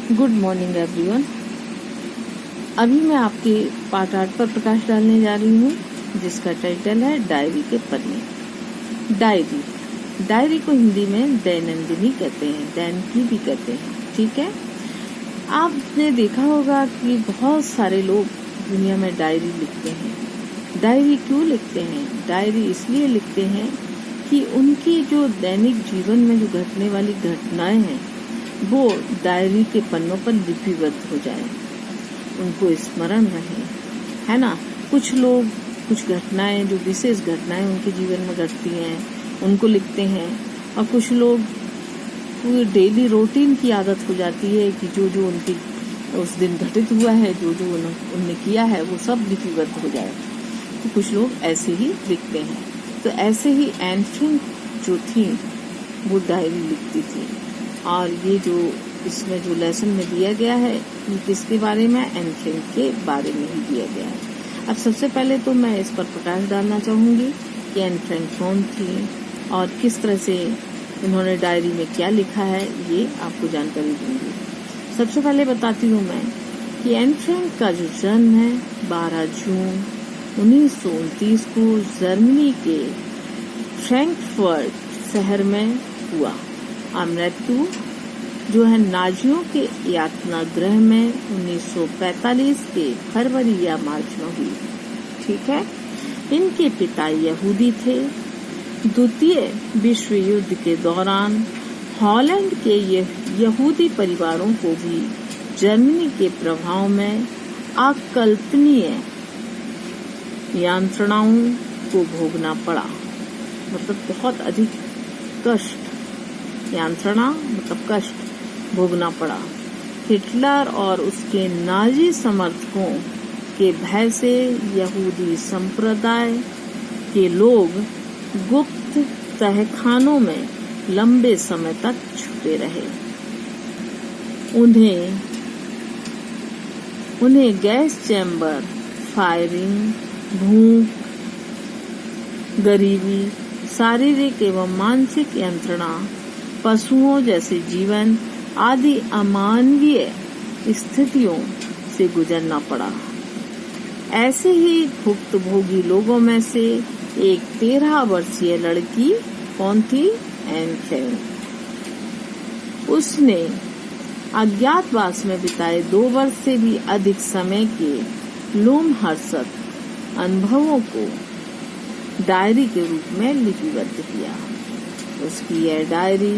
Good morning everyone. अभी मैं आपके पार्ट 8 पर प्रकाश डालने जा रही हूँ, जिसका टाइटल है डायरी के पन्ने। डायरी को हिंदी में दैनंदिनी कहते हैं, दैनिकी भी कहते हैं। ठीक है, आपने देखा होगा कि बहुत सारे लोग दुनिया में डायरी लिखते हैं। डायरी क्यों लिखते हैं? डायरी इसलिए लिखते हैं कि उनकी जो दैनिक जीवन में जो घटने वाली घटनाएं हैं वो डायरी के पन्नों पर लिपिबद्ध हो जाए, उनको स्मरण रहे, है ना। कुछ लोग कुछ घटनाएं, जो विशेष घटनाएं उनके जीवन में घटती हैं, उनको लिखते हैं। और कुछ लोग डेली रूटीन की आदत हो जाती है कि जो जो उनकी उस दिन घटित हुआ है, जो जो उन्होंने किया है, वो सब लिपिबद्ध हो जाए। तो कुछ लोग ऐसे ही लिखते हैं। तो ऐसे ही एन फ्रैंक जो थी वो डायरी लिखती थी। और ये जो इसमें जो लेसन में दिया गया है ये किसके बारे में? एन फ्रैंक के बारे में ही दिया गया है। अब सबसे पहले तो मैं इस पर प्रकाश डालना चाहूंगी कि एन फ्रैंक कौन थी और किस तरह से इन्होंने डायरी में क्या लिखा है, ये आपको जानकारी दूंगी। सबसे पहले बताती हूँ मैं कि एन फ्रैंक का जो जन्म है 12 जून 1929 को जर्मनी के फ्रैंकफर्ट शहर में हुआ। मृत्यु जो है नाजियों के यातना गृह में 1945 के फरवरी या मार्च में हुई। ठीक है, इनके पिता यहूदी थे। द्वितीय विश्व युद्ध के दौरान हॉलैंड के यहूदी परिवारों को भी जर्मनी के प्रभाव में अकल्पनीय यंत्रणाओं को भोगना पड़ा, मतलब बहुत अधिक कष्ट, यंत्रणा मतलब कष्ट भोगना पड़ा। हिटलर और उसके नाजी समर्थकों के भय से यहूदी संप्रदाय के लोग गुप्त तहखानों में लंबे समय तक छुपे रहे। उन्हें गैस चैम्बर, फायरिंग, भूख, गरीबी, शारीरिक एवं मानसिक यंत्रणा, पशुओं जैसे जीवन आदि अमानवीय स्थितियों से गुजरना पड़ा। ऐसे ही भुक्तभोगी लोगों में से एक 13 वर्षीय लड़की कौन थी? Anne Frank. उसने अज्ञातवास में बिताए 2 वर्ष से भी अधिक समय के लोमहर्षक अनुभवों को डायरी के रूप में लिपिबद्ध किया। उसकी यह डायरी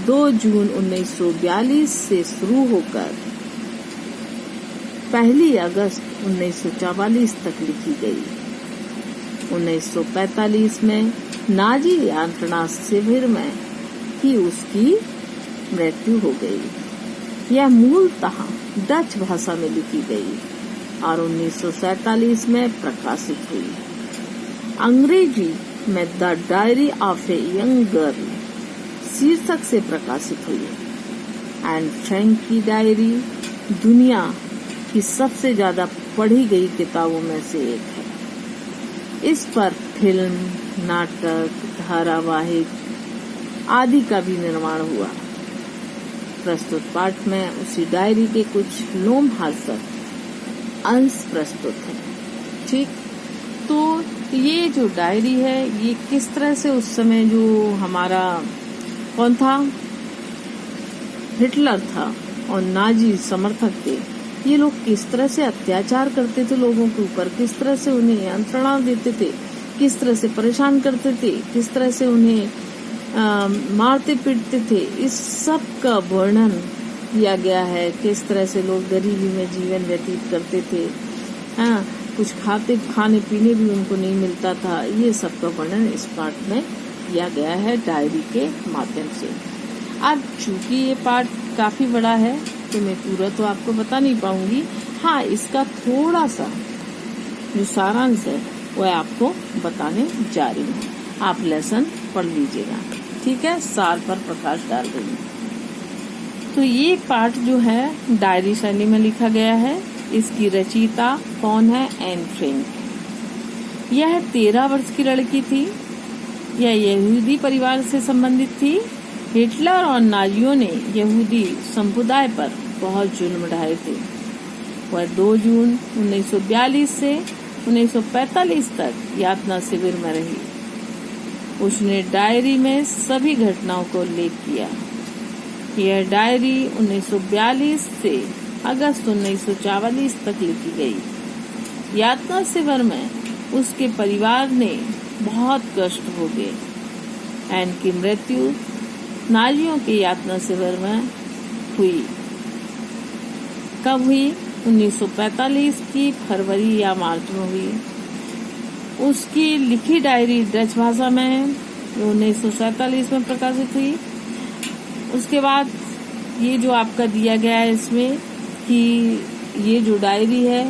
2 जून 1942 से शुरू होकर 1 अगस्त 1944 तक लिखी गई। 1945 में नाजी यंत्रणा शिविर में ही उसकी मृत्यु हो गई। यह मूलतः डच भाषा में लिखी गई और 1947 में प्रकाशित हुई। अंग्रेजी में the diary of a young girl शीर्षक से प्रकाशित हुई। एन फ्रैंक की डायरी दुनिया की सबसे ज्यादा पढ़ी गई किताबों में से एक है। इस पर फिल्म, नाटक, धारावाहिक आदि का भी निर्माण हुआ। प्रस्तुत पाठ में उसी डायरी के कुछ लोमहर्षक अंश प्रस्तुत है। ठीक, तो ये जो डायरी है ये किस तरह से उस समय जो हमारा कौन था, हिटलर था और नाजी समर्थक थे, ये लोग किस तरह से अत्याचार करते थे लोगों के ऊपर, किस तरह से उन्हें यंत्रणा देते थे, किस तरह से परेशान करते थे, किस तरह से उन्हें मारते पीटते थे, इस सब का वर्णन किया गया है। किस तरह से लोग गरीबी में जीवन व्यतीत करते थे, हाँ, कुछ खाने पीने भी उनको नहीं मिलता था। ये सब का वर्णन इस पाठ में किया गया है डायरी के माध्यम से। अब चूंकि ये पाठ काफी बड़ा है तो मैं पूरा तो आपको बता नहीं पाऊंगी। हाँ, इसका थोड़ा सा जो सारांश है वो आपको बताने जा रही हूँ। आप लेसन पढ़ लीजिएगा। ठीक है, सार पर प्रकाश डाल रही हूँ। तो ये पाठ जो है डायरी शैली में लिखा गया है। इसकी रचयिता कौन है? Anne Frank. यह 13 वर्ष की लड़की थी। यह यहूदी परिवार से संबंधित थी। हिटलर और नाजियों ने यहूदी समुदाय पर बहुत जुल्म ढाए थे। वह 2 जून 1942 से 1945 तक यातना शिविर में रही। उसने डायरी में सभी घटनाओं को उल्लेख किया। यह डायरी 1942 से अगस्त 1944 तक लिखी गई। यातना शिविर में उसके परिवार ने बहुत कष्ट भोगे। एन की मृत्यु नाजियों के यातना शिविर में हुई। कब हुई? 1945 की फरवरी या मार्च में हुई। उसकी लिखी डायरी डच भाषा में है, 1947 में प्रकाशित हुई। उसके बाद ये जो आपका दिया गया है इसमें कि ये जो डायरी है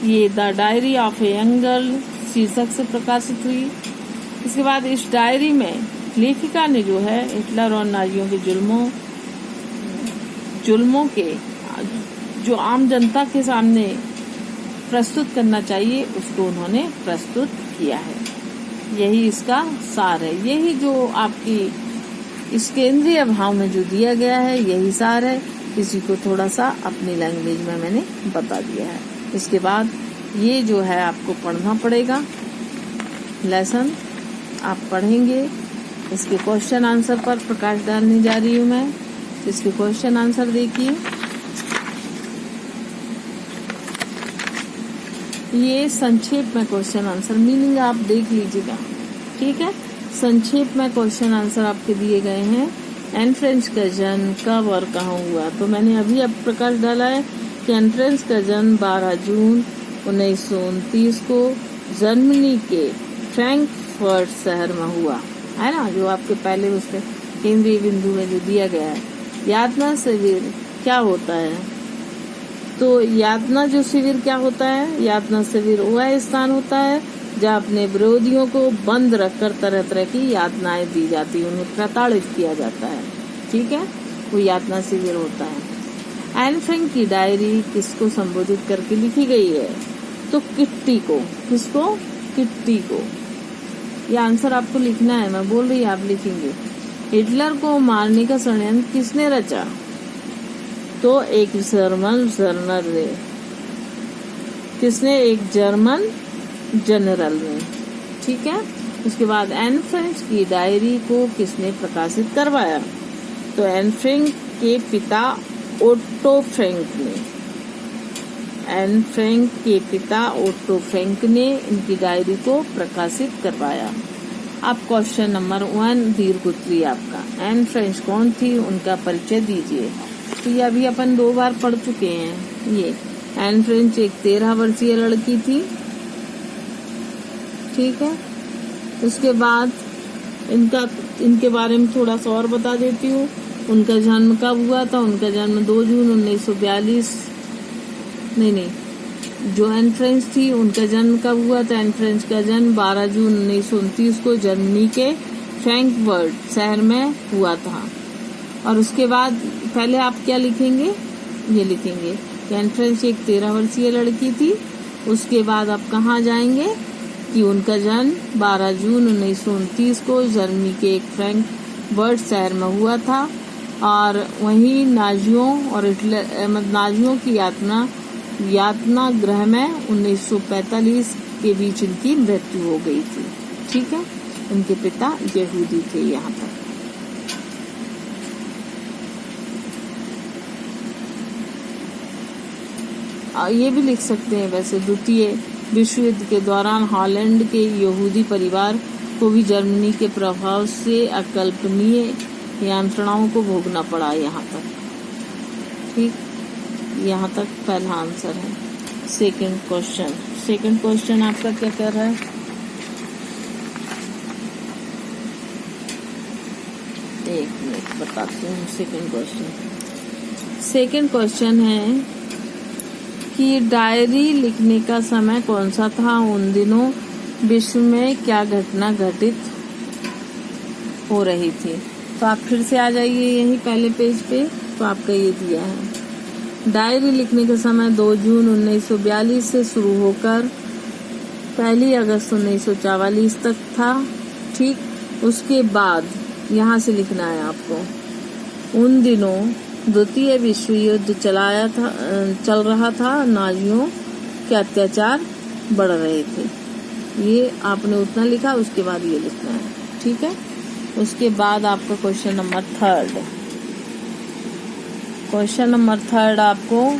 ये the diary of a young girl शीर्षक से प्रकाशित हुई। इसके बाद इस डायरी में लेखिका ने जो है हिटलर और नाजियों के जुल्मों के जो आम जनता के सामने प्रस्तुत करना चाहिए उसको उन्होंने प्रस्तुत किया है। यही इसका सार है। यही जो आपकी इस केंद्रीय भाव में जो दिया गया है यही सार है। इसी को थोड़ा सा अपनी लैंग्वेज में मैंने बता दिया है। इसके बाद ये जो है आपको पढ़ना पड़ेगा। लेसन आप पढ़ेंगे। इसके क्वेश्चन आंसर पर प्रकाश डालने जा रही हूँ मैं। इसके क्वेश्चन आंसर देखिए। ये संक्षेप में क्वेश्चन आंसर मीनिंग आप देख लीजिएगा, ठीक है। संक्षेप में क्वेश्चन आंसर आपके दिए गए हैं। एन फ्रेंच का जन्म कब और कहाँ हुआ? तो मैंने अभी अब प्रकाश डाला है कि एन फ्रेंच का जन्म 12 जून 1929 को जर्मनी के फ्रैंकफर्ट शहर में हुआ है ना, जो आपके पहले उसके केंद्रीय बिंदु में जो दिया गया है। यातना शिविर क्या होता है? तो यातना जो शिविर क्या होता है? यातना शिविर वह स्थान होता है जहाँ अपने विरोधियों को बंद रखकर तरह तरह की यातनाएं दी जाती है, उन्हें प्रताड़ित किया जाता है, ठीक है। वो यातना शिविर होता है। एन फ्रैंक की डायरी किसको संबोधित करके लिखी गई है? तो किट्टी को। किसको? किट्टी को। ये आंसर आपको लिखना है, मैं बोल रही आप लिखेंगे। हिटलर को मारने का षड्यंत्र किसने रचा? तो एक जर्मन जनरल ने। किसने? एक जर्मन जनरल ने, ठीक है। उसके बाद एन फ्रैंक की डायरी को किसने प्रकाशित करवाया? तो एन फ्रैंक के पिता ओट्टो फ्रैंक ने। एन फ्रैंक के पिता ओट्टो फ्रैंक ने इनकी डायरी को प्रकाशित करवाया। अब क्वेश्चन नंबर 1 दीर्घ उत्तरीय आपका। एन फ्रैंक कौन थी? उनका परिचय दीजिए। तो ये अभी अपन 2 बार पढ़ चुके हैं। ये एन फ्रैंक एक 13 वर्षीय लड़की थी, ठीक है। उसके बाद इनके बारे में थोड़ा सा और बता देती हूँ। उनका जन्म कब हुआ था? उनका जन्म 2 जून 1942। नहीं, जो एन फ्रैंक थी उनका जन्म कब हुआ था? एन फ्रैंक का जन्म 12 जून 1929 को जर्मनी के फ्रैंकफर्ट शहर में हुआ था। और उसके बाद पहले आप क्या लिखेंगे? ये लिखेंगे कि एन फ्रैंक एक 13 वर्षीय लड़की थी। उसके बाद आप कहाँ जाएंगे कि उनका जन्म 12 जून 1929 को जर्मनी के एक फ्रैंकफर्ट शहर में हुआ था। और वहीं नाजियों और नाजियों की यातना गृह में 1945 के बीच इनकी मृत्यु हो गई थी, ठीक है। इनके पिता यहूदी थे। यहाँ तक ये भी लिख सकते हैं। वैसे द्वितीय विश्व युद्ध के दौरान हॉलैंड के यहूदी परिवार को भी जर्मनी के प्रभाव से अकल्पनीय यंत्रणाओं को भोगना पड़ा। यहाँ तक ठीक, यहाँ तक पहला आंसर है। सेकंड क्वेश्चन आपका क्या कर रहा है? एक मिनट बताती हूँ। सेकंड क्वेश्चन है कि डायरी लिखने का समय कौन सा था? उन दिनों विश्व में क्या घटना घटित हो रही थी? तो आप फिर से आ जाइए यही पहले पेज पे। तो आपका ये दिया है, डायरी लिखने का समय 2 जून 1942 से शुरू होकर 1 अगस्त 1944 तक था, ठीक। उसके बाद यहाँ से लिखना है आपको, उन दिनों द्वितीय विश्व युद्ध चल रहा था, नाजियों के अत्याचार बढ़ रहे थे। ये आपने उतना लिखा, उसके बाद ये लिखना है, ठीक है। उसके बाद आपका question number third. Question number third आपको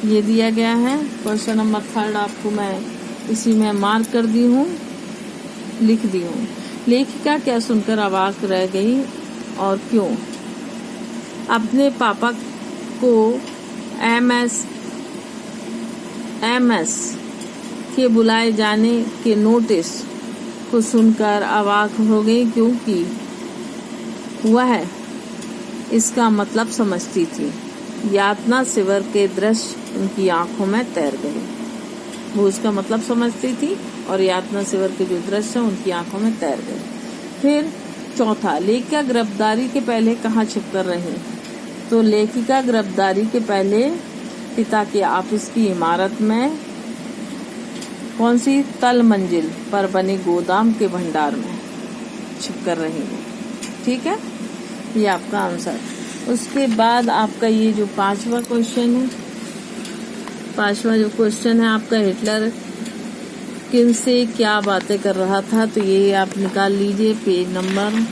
ये दिया गया है। क्वेश्चन नंबर थर्ड आपको मैं इसी में मार्क कर दी हूँ, लिख दी हूँ। लेखिका क्या सुनकर अवाक रह गई और क्यों? अपने पापा को एमएस के बुलाए जाने के नोटिस को सुनकर अवाक हो गई, क्योंकि वह इसका मतलब समझती थी। यातना शिविर के दृश्य उनकी आंखों में तैर गए। वो उसका मतलब समझती थी और यातना शिविर के जो दृश्य उनकी आंखों में तैर गए। फिर चौथा, लेखिका गिरफ्तारी के पहले कहाँ छिपकर रही? तो लेखिका गिरफ्तारी के पहले पिता के ऑफिस की इमारत में, कौन सी, तल मंजिल पर बने गोदाम के भंडार में छिपकर रहेंगे, ठीक है। ये आपका आंसर। उसके बाद आपका ये जो पांचवा क्वेश्चन है, पांचवा जो क्वेश्चन है आपका, हिटलर किन से क्या बातें कर रहा था? तो ये आप निकाल लीजिए, पेज नंबर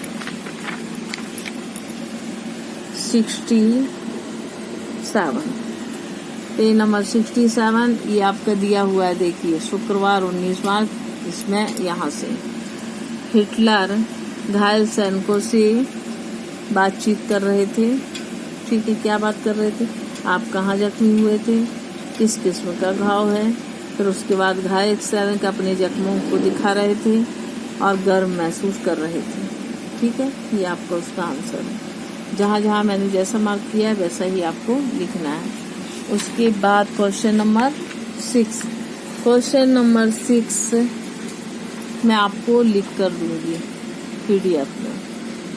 67, पेज नंबर 67। ये आपका दिया हुआ है, देखिए, शुक्रवार 19 मार्च। इसमें यहाँ से हिटलर घायल सैनिकों से बातचीत कर रहे थे, ठीक है। क्या बात कर रहे थे? आप कहाँ जख्मी हुए थे, किस किस्म का घाव है। फिर उसके बाद घायल सैनिक अपने जख्मों को दिखा रहे थे और गर्व महसूस कर रहे थे, ठीक है। ये आपका उसका आंसर है। जहाँ जहाँ मैंने जैसा मार्क किया है वैसा ही आपको लिखना है। उसके बाद क्वेश्चन नंबर 6, क्वेश्चन नंबर 6 मैं आपको लिख कर दूंगी PDF में।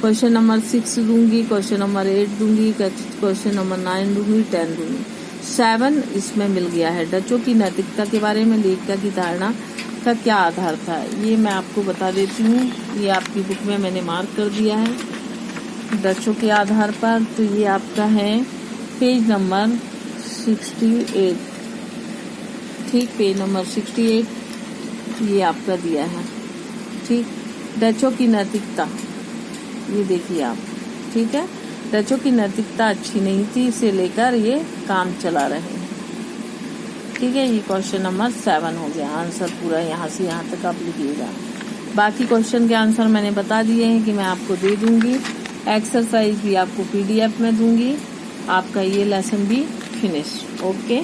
क्वेश्चन नंबर 6 दूंगी, क्वेश्चन नंबर 8 दूंगी, क्वेश्चन नंबर 9 दूंगी, 10 दूंगी। 7 इसमें मिल गया है, डचों की नैतिकता के बारे में लेखिका की धारणा का क्या आधार था? ये मैं आपको बता देती हूँ। ये आपकी बुक में मैंने मार्क कर दिया है डचों के आधार पर। तो ये आपका है पेज नंबर 68, ठीक, पेज नंबर 68 ये आपका दिया है, ठीक। डचों की नैतिकता, ये देखिए आप, ठीक है। डचों की नैतिकता अच्छी नहीं थी, इसे लेकर ये काम चला रहे हैं, ठीक है। ये क्वेश्चन नंबर 7 हो गया। आंसर पूरा यहाँ से यहाँ तक आप लिखिएगा। बाकी क्वेश्चन के आंसर मैंने बता दिए हैं कि मैं आपको दे दूंगी। एक्सरसाइज भी आपको PDF में दूंगी। आपका ये लेसन भी फिनिश। ओके।